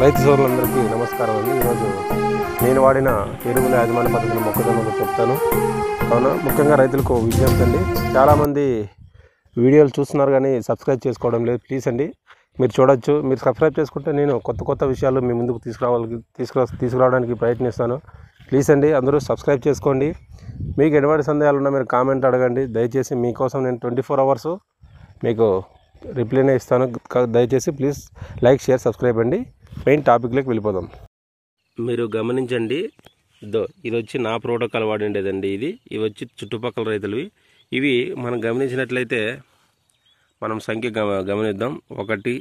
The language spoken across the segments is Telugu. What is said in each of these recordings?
రైతు సోదరులందరికీ నమస్కారం అండి. ఈరోజు నేను వాడిన ఎరువుల యాజమాన్య పద్ధతిని మొక్కజొన్నకు చెప్తాను. కావున ముఖ్యంగా రైతులకు విజ్ఞప్తి అండి, చాలామంది వీడియోలు చూస్తున్నారు కానీ సబ్స్క్రైబ్ చేసుకోవడం లేదు. ప్లీజ్ అండి, మీరు చూడొచ్చు. మీరు సబ్స్క్రైబ్ చేసుకుంటే నేను కొత్త విషయాలు మీ ముందుకు తీసుకురావడానికి ప్రయత్నిస్తాను. ప్లీజ్ అండి, అందరూ సబ్స్క్రైబ్ చేసుకోండి. మీకు ఎటువంటి సందేహాలు ఉన్నా మీరు కామెంట్ అడగండి. దయచేసి మీకోసం నేను 24 hours మీకు రిప్లైనే ఇస్తాను. దయచేసి ప్లీజ్ లైక్, షేర్, సబ్స్క్రైబ్ అండి. మెయిన్ టాపిక్లోకి వెళ్ళిపోదాం. మీరు గమనించండి, ఇది వచ్చి నా ప్రోటోకాల్ వాడిండేదండి. ఇవి వచ్చి చుట్టుపక్కల రైతులవి. ఇవి మనం గమనించినట్లయితే మనం సంఖ్య గమనిద్దాం. 1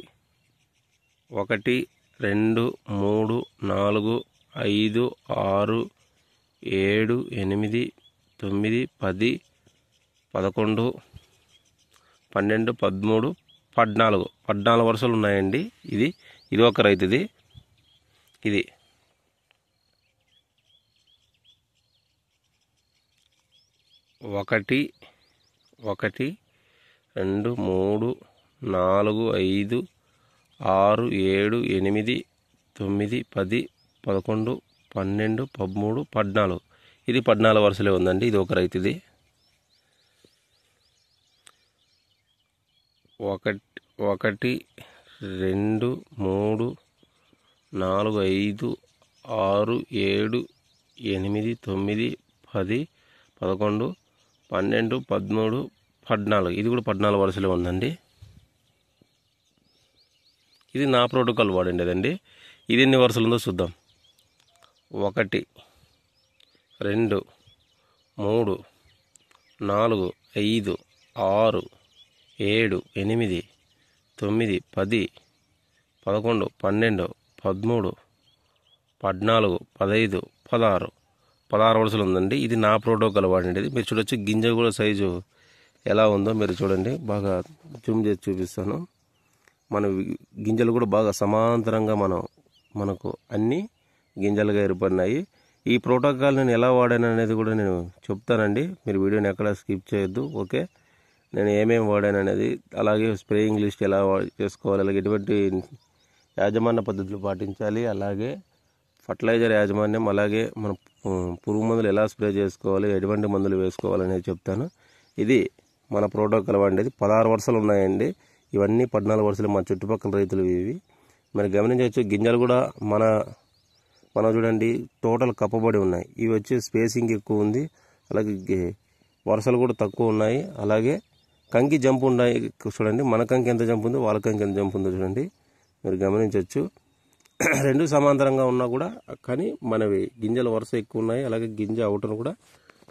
2 3 4 5 6 7 8 9 10 11 12 13 14 వరుసలు ఉన్నాయండి. ఇది ఒక రైతుది. ఇది 1 2 3 4 5 6 7 8 9 10 11 12 13 14 ఇది 14 వరుసలే ఉందండి. ఇది ఒక రైతుది. 1 2 3 4 5 6 7 8 9 10 11 12 13 14 ఇది కూడా 14 వరుసలే ఉందండి. ఇది నా ప్రోటోకాల్ వాడిండేదండి. ఇది ఎన్ని వరుసలు ఉందో చూద్దాం. 1 2 3 4 5 6 7 8 9 10 11 12 13 14 15 16 వరుసలు ఉందండి. ఇది నా ప్రోటోకాల్ వాడిండేది. మీరు చూడొచ్చు, గింజ కూడా సైజు ఎలా ఉందో మీరు చూడండి. బాగా జూమ్ చేసి చూపిస్తాను. మన గింజలు కూడా బాగా సమాంతరంగా మనకు అన్ని గింజలుగా ఏర్పడినాయి. ఈ ప్రోటోకాల్ నేను ఎలా వాడాను అనేది కూడా నేను చెప్తానండి. మీరు వీడియోని ఎక్కడ స్కిప్ చేయొద్దు. ఓకే, నేను ఏమేమి వాడాను అనేది, అలాగే స్ప్రేయింగ్ లిస్ట్ ఎలా చేసుకోవాలి, అలాగే ఎటువంటి యాజమాన్య పద్ధతులు పాటించాలి, అలాగే ఫర్టిలైజర్ యాజమాన్యం, అలాగే మన పురుగు మందులు ఎలా స్ప్రే చేసుకోవాలి, ఎటువంటి మందులు వేసుకోవాలనేది చెప్తాను. ఇది మన ప్రోటోకాల్ వాడేది. 16 వరుసలు ఉన్నాయండి. ఇవన్నీ 14 వరుసలు మా చుట్టుపక్కల రైతులు. ఇవి మరి గమనించవచ్చు. గింజలు కూడా మనం చూడండి టోటల్ కప్పబడి ఉన్నాయి. ఇవి వచ్చి స్పేసింగ్ ఎక్కువ ఉంది, అలాగే వరుసలు కూడా తక్కువ ఉన్నాయి. అలాగే కంకి జంప్ ఉన్నాయి. చూడండి, మన కంకి ఎంత జంప్ ఉందో వాళ్ళ కంకి ఎంత జంప్ ఉందో చూడండి, మీరు గమనించవచ్చు. రెండు సమాంతరంగా ఉన్నా కూడా కానీ మనవి గింజల వరుస ఎక్కువ ఉన్నాయి. అలాగే గింజ అవుటను కూడా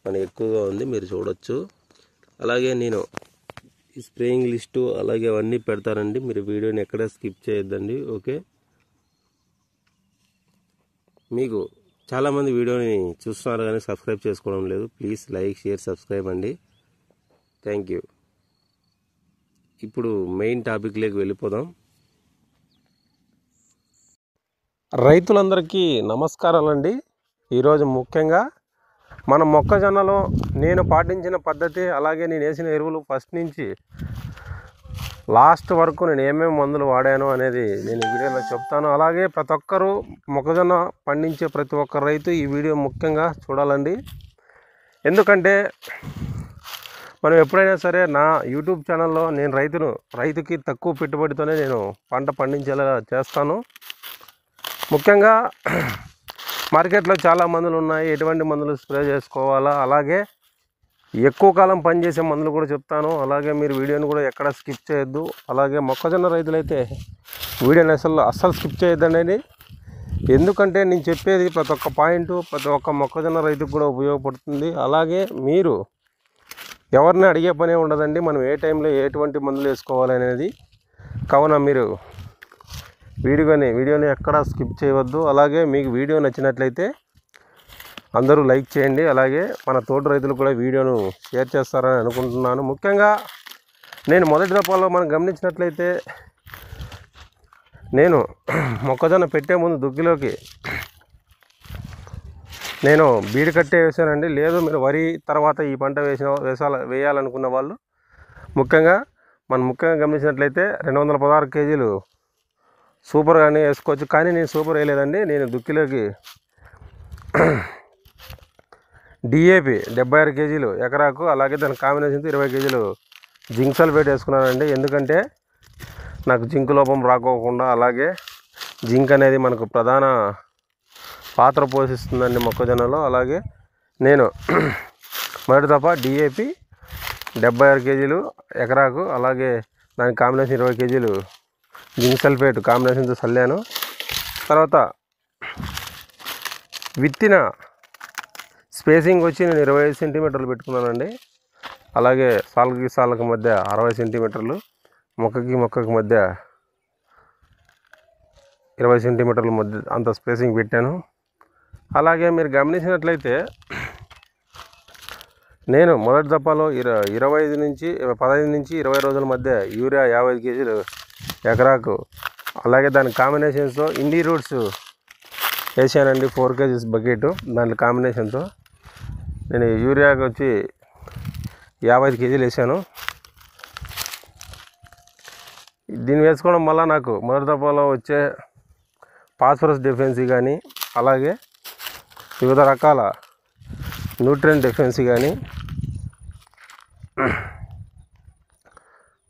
మన ఎక్కువగా ఉంది, మీరు చూడొచ్చు. అలాగే నేను ఈ స్ప్రేయింగ్ లిస్టు అలాగే అవన్నీ పెడతానండి. మీరు వీడియోని ఎక్కడ స్కిప్ చేయొద్దండి. ఓకే, మీకు చాలామంది వీడియోని చూస్తున్నారు కానీ సబ్స్క్రైబ్ చేసుకోవడం లేదు. ప్లీజ్ లైక్, షేర్, సబ్స్క్రైబ్ అండి. Thank you. ఇప్పుడు మెయిన్ టాపిక్లోకి వెళ్ళిపోదాం. రైతులందరికీ నమస్కారాలండి. ఈరోజు ముఖ్యంగా మన మొక్కజొన్నలో నేను పాటించిన పద్ధతి, అలాగే నేను వేసిన ఎరువులు ఫస్ట్ నుంచి లాస్ట్ వరకు నేను ఏమేమి మందులు వాడాను అనేది నేను ఈ వీడియోలో చెప్తాను. అలాగే ప్రతి ఒక్కరూ మొక్కజొన్న పండించే ప్రతి ఒక్క రైతు ఈ వీడియో ముఖ్యంగా చూడాలండి. ఎందుకంటే మనం ఎప్పుడైనా సరే నా యూట్యూబ్ ఛానల్లో నేను రైతుకి తక్కువ పెట్టుబడితోనే నేను పంట పండించేలా చేస్తాను. ముఖ్యంగా మార్కెట్లో చాలా మందులు ఉన్నాయి, ఎటువంటి మందులు స్ప్రే చేసుకోవాలా, అలాగే ఎక్కువ కాలం పనిచేసే మందులు కూడా చెప్తాను. అలాగే మీరు వీడియోని కూడా ఎక్కడ స్కిప్ చేయొద్దు. అలాగే మొక్కజొన్న రైతులైతే వీడియోని అస్సలు స్కిప్ చేయొద్దండి. ఎందుకంటే నేను చెప్పేది ప్రతి ఒక్క పాయింట్ ప్రతి ఒక్క మొక్కజొన్న రైతుకు కూడా ఉపయోగపడుతుంది. అలాగే మీరు ఎవరిని అడిగే పనే ఉండదండి, మనం ఏ టైంలో ఎటువంటి మందులు వేసుకోవాలి అనేది. కావున మీరు వీడియోని ఎక్కడ స్కిప్ చేయవద్దు. అలాగే మీకు వీడియో నచ్చినట్లయితే అందరూ లైక్ చేయండి. అలాగే మన తోటి రైతులు కూడా వీడియోను షేర్ చేస్తారని అనుకుంటున్నాను. ముఖ్యంగా నేను మొదటి దఫాలో మనం గమనించినట్లయితే నేను మొక్కజొన్న పెట్టే ముందు దుక్కిలోకి నేను బీడు కట్టే వేసానండి. లేదు మీరు వరి తర్వాత ఈ పంట వేయాలనుకున్న వాళ్ళు ముఖ్యంగా గమనించినట్లయితే 216 kg సూపర్ కానీ వేసుకోవచ్చు. కానీ నేను సూపర్ వేయలేదండి. నేను దుక్కిలోకి డిఏపి 76 కేజీలు ఎకరాకు, అలాగే దాని కాంబినేషన్తో 20 కేజీలు జింక్ సల్ఫేట్ వేసుకున్నానండి. ఎందుకంటే నాకు జింక్ లోపం రాకోకుండా, అలాగే జింక్ అనేది మనకు ప్రధాన పాత్ర పోషిస్తుందండి మొక్కజొన్నలో. అలాగే నేను మొదటి దఫా డిఏపి 76 కేజీలు ఎకరాకు, అలాగే దాని కాంబినేషన్ 20 కేజీలు జింక్ సల్ఫేట్ కాంబినేషన్తో చల్లాను. తర్వాత విత్తిన స్పేసింగ్ వచ్చి నేను 25 సెంటీమీటర్లు పెట్టుకున్నానండి. అలాగే సాలుకి సాళ్ళకి మధ్య 60 సెంటీమీటర్లు, మొక్కకి మొక్కకి మధ్య 20 సెంటీమీటర్ల మధ్య అంత స్పేసింగ్ పెట్టాను. అలాగే మీరు గమనించినట్లయితే నేను మొదటి దఫాలో 15 నుంచి 20 రోజుల మధ్య యూరియా 50 కేజీలు ఎకరాకు, అలాగే దాని కాంబినేషన్స్తో ఇండి రూట్స్ వేసానండి. 4 కేజీస్ బకెట్ దాని కాంబినేషన్తో నేను యూరియాకి వచ్చి 55 కేజీలు వేసాను. దీన్ని వేసుకోవడం వల్ల నాకు మొదటి దఫాలో వచ్చే ఫాస్ఫరస్ డెఫిషియన్సీ కానీ, అలాగే వివిధ రకాల న్యూట్రియంట్ డెఫిషియన్సీ కానీ,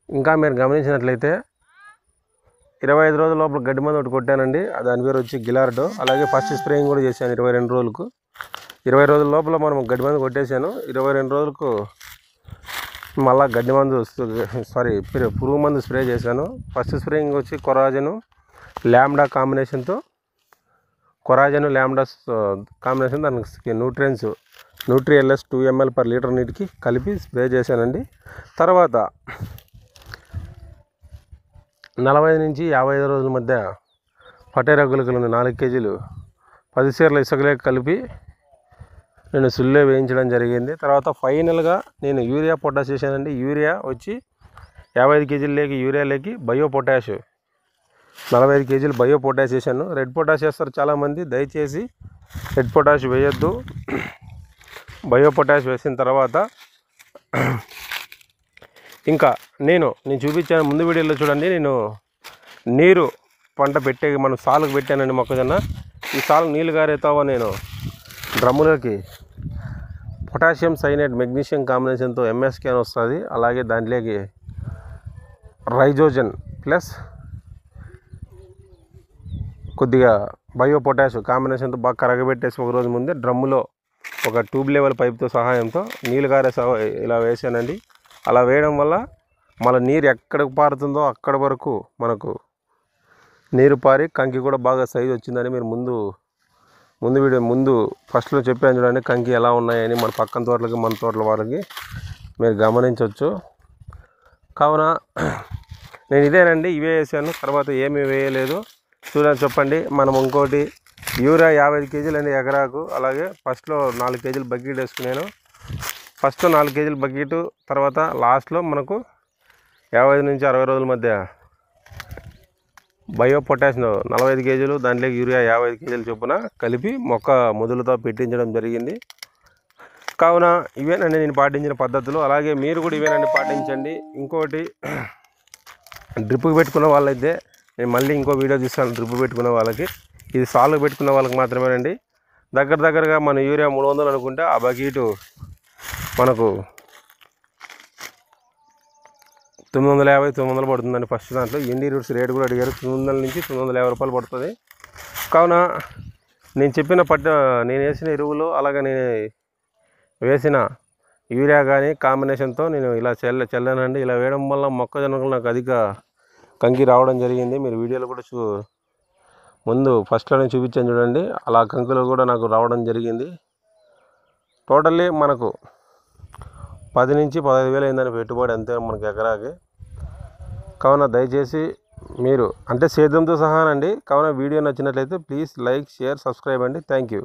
ఇంకా మీరు గమనించినట్లయితే 25 రోజుల లోపల గడ్డి మందు ఒకటి కొట్టానండి. దాని పేరు వచ్చి గిలార్డో. అలాగే ఫస్ట్ స్ప్రేయింగ్ కూడా చేశాను 22 రోజులకు. 20 రోజుల లోపల మనం గడ్డి మందు కొట్టేశాను. 22 రోజులకు మళ్ళీ గడ్డి మందు పురుగు మందు స్ప్రే చేశాను. ఫస్ట్ స్ప్రేయింగ్ వచ్చి కొరాజను ల్యాండా కాంబినేషన్తో, కొరాజను ల్యాండా కాంబినేషన్ దానికి న్యూట్రియల్ఎస్ 2 ml per లీటర్ నీటికి కలిపి స్ప్రే చేశానండి. తర్వాత 40 నుంచి 55 రోజుల మధ్య పటేరా గుళికలను 4 కేజీలు 10 సేర్ల ఇసుకలే కలిపి నేను సుల్లే వేయించడం జరిగింది. తర్వాత ఫైనల్గా నేను యూరియా పొటాష్ చేశానండి. యూరియా వచ్చి 55 కేజీల లేకి యూరియా లేకి బయో పొటాష్ 45 కేజీలు బయో పొటాష్ చేశాను. రెడ్ పొటాష్ చేస్తారు చాలామంది, దయచేసి రెడ్ పొటాష్ వేయొద్దు. బయో పొటాష్ వేసిన తర్వాత ఇంకా నేను చూపించాను ముందు వీడియోలో చూడండి. నేను నీరు పంట మనం సాలుకు పెట్టానండి మొక్కజొన్న. ఈ సాలు నీళ్ళు గారేతావో నేను డ్రమ్ములోకి పొటాషియం సైనైడ్ మెగ్నీషియం కాంబినేషన్తో ఎంఎస్కే అని వస్తుంది. అలాగే దాంట్లోకి రైజోజన్ ప్లస్ కొద్దిగా బయో పొటాష్ కాంబినేషన్తో బాగా కరగబెట్టేసి ఒక రోజు ముందే డ్రమ్ములో ఒక ట్యూబ్ లెవెల్ పైప్తో సహాయంతో నీళ్ళు గారే ఇలా వేసానండి. అలా వేయడం వల్ల మళ్ళీ నీరు ఎక్కడికి పారుతుందో అక్కడ వరకు మనకు నీరు పారి కంకి కూడా బాగా సైజు వచ్చిందని మీరు ముందు ఫస్ట్లో చెప్పాను చూడండి, కంకి ఎలా ఉన్నాయని మన పక్కన తోటలకి మన తోటల వాళ్ళకి మీరు గమనించవచ్చు. కావున నేను ఇదేనండి, ఇవే వేసాను. తర్వాత ఏమీ వేయలేదు. చూడండి చెప్పండి. మనం ఇంకోటి యూరియా 50 కేజీలు అండి ఎకరాకు. అలాగే ఫస్ట్లో 4 కేజీలు బకెట్ వేసుకున్నాను. ఫస్ట్ 4 కేజీలు బకెట్, తర్వాత లాస్ట్లో మనకు 55 నుంచి 60 రోజుల మధ్య బయో పొటాష్ 45 కేజీలు, దాంట్లోకి యూరియా 55 కేజీలు చొప్పున కలిపి మొక్క మొదలుతో పెట్టించడం జరిగింది. కావున ఇవేనండి నేను పాటించిన పద్ధతులు. అలాగే మీరు కూడా ఇవేనండి పాటించండి. ఇంకోటి డ్రిప్కి పెట్టుకున్న వాళ్ళైతే నేను మళ్ళీ ఇంకో వీడియో తీస్తాను. డ్రిప్ పెట్టుకున్న వాళ్ళకి, ఇది సాల్కి పెట్టుకున్న వాళ్ళకి మాత్రమేనండి. దగ్గరగా మన యూరియా 300 అనుకుంటే ఆ బకెట్ మనకు 950 పడుతుందండి. ఫస్ట్ దాంట్లో ఇండి రూట్స్ రేటు కూడా అడిగారు. 900 నుంచి 950 రూపాయలు పడుతుంది. కావున నేను వేసిన ఎరువులు, అలాగే నేను వేసిన యూరియా కానీ కాంబినేషన్తో నేను ఇలా చల్లానండి. ఇలా వేయడం వల్ల మొక్కజొన్నలు నాకు అధిక కంకి రావడం జరిగింది. మీరు వీడియోలో కూడా ముందు ఫస్ట్లోనే చూపించాను చూడండి, అలా కంకులు కూడా నాకు రావడం జరిగింది. టోటల్లీ మనకు 10 నుంచి 15 వేలు అయిందని పెట్టుబడి అంతే మనకి ఎకరాకి. కావున దయచేసి మీరు అంటే సేద్యంతో సహానండి. కావున వీడియో నచ్చినట్లయితే ప్లీజ్ లైక్, షేర్, సబ్స్క్రైబ్ అండి. Thank you.